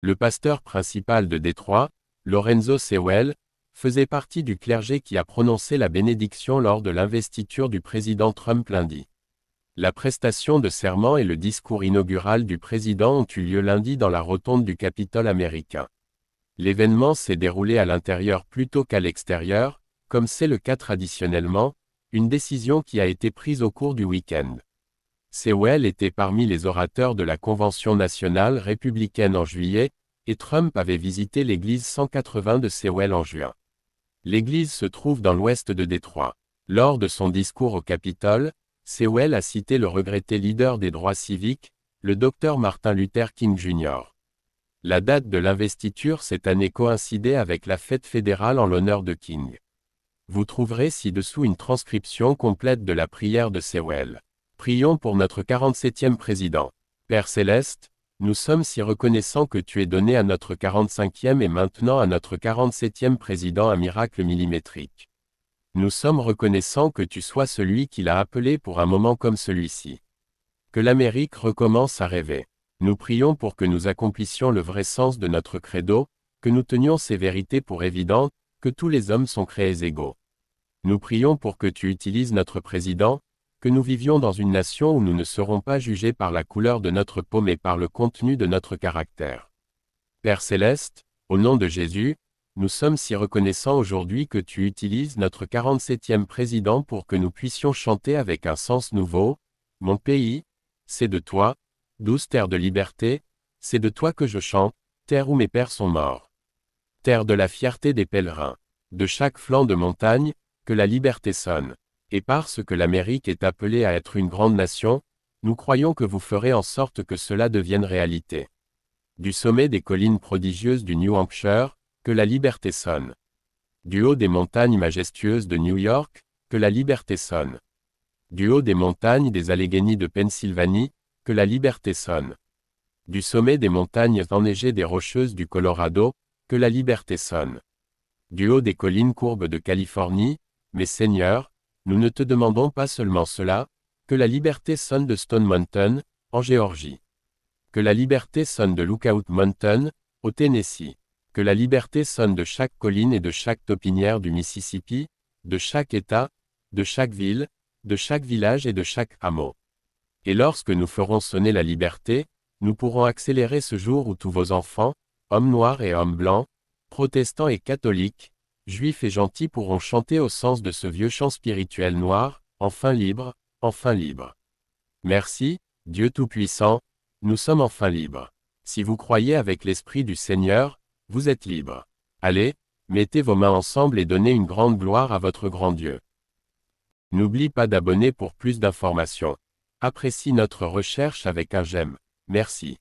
Le pasteur principal de Détroit, Lorenzo Sewell, faisait partie du clergé qui a prononcé la bénédiction lors de l'investiture du président Trump lundi. La prestation de serment et le discours inaugural du président ont eu lieu lundi dans la rotonde du Capitole américain. L'événement s'est déroulé à l'intérieur plutôt qu'à l'extérieur, comme c'est le cas traditionnellement, une décision qui a été prise au cours du week-end. Sewell était parmi les orateurs de la Convention nationale républicaine en juillet, et Trump avait visité l'église 180 de Sewell en juin. L'église se trouve dans l'ouest de Détroit. Lors de son discours au Capitole, Sewell a cité le regretté leader des droits civiques, le Dr Martin Luther King Jr. La date de l'investiture cette année coïncidait avec la fête fédérale en l'honneur de King. Vous trouverez ci-dessous une transcription complète de la prière de Sewell. Prions pour notre 47e président. Père Céleste, nous sommes si reconnaissants que tu aies donné à notre 45e et maintenant à notre 47e président un miracle millimétrique. Nous sommes reconnaissants que tu sois celui qui l'a appelé pour un moment comme celui-ci. Que l'Amérique recommence à rêver. Nous prions pour que nous accomplissions le vrai sens de notre credo, que nous tenions ces vérités pour évidentes, que tous les hommes sont créés égaux. Nous prions pour que tu utilises notre président, que nous vivions dans une nation où nous ne serons pas jugés par la couleur de notre peau mais par le contenu de notre caractère. Père Céleste, au nom de Jésus, nous sommes si reconnaissants aujourd'hui que tu utilises notre 47e président pour que nous puissions chanter avec un sens nouveau. Mon pays, c'est de toi, douce terre de liberté, c'est de toi que je chante, terre où mes pères sont morts. Terre de la fierté des pèlerins. De chaque flanc de montagne, que la liberté sonne. Et parce que l'Amérique est appelée à être une grande nation, nous croyons que vous ferez en sorte que cela devienne réalité. Du sommet des collines prodigieuses du New Hampshire, que la liberté sonne. Du haut des montagnes majestueuses de New York, que la liberté sonne. Du haut des montagnes des Alleghenies de Pennsylvanie, que la liberté sonne. Du sommet des montagnes enneigées des Rocheuses du Colorado, que la liberté sonne. Du haut des collines courbes de Californie, mais Seigneur, nous ne te demandons pas seulement cela, que la liberté sonne de Stone Mountain, en Géorgie. Que la liberté sonne de Lookout Mountain, au Tennessee. Que la liberté sonne de chaque colline et de chaque taupinière du Mississippi, de chaque État, de chaque ville, de chaque village et de chaque hameau. Et lorsque nous ferons sonner la liberté, nous pourrons accélérer ce jour où tous vos enfants, hommes noirs et hommes blancs, protestants et catholiques, juifs et gentils pourront chanter au sens de ce vieux chant spirituel noir, enfin libre, enfin libre. Merci, Dieu Tout-Puissant, nous sommes enfin libres. Si vous croyez avec l'Esprit du Seigneur, vous êtes libres. Allez, mettez vos mains ensemble et donnez une grande gloire à votre grand Dieu. N'oublie pas d'abonner pour plus d'informations. Apprécie notre recherche avec un j'aime. Merci.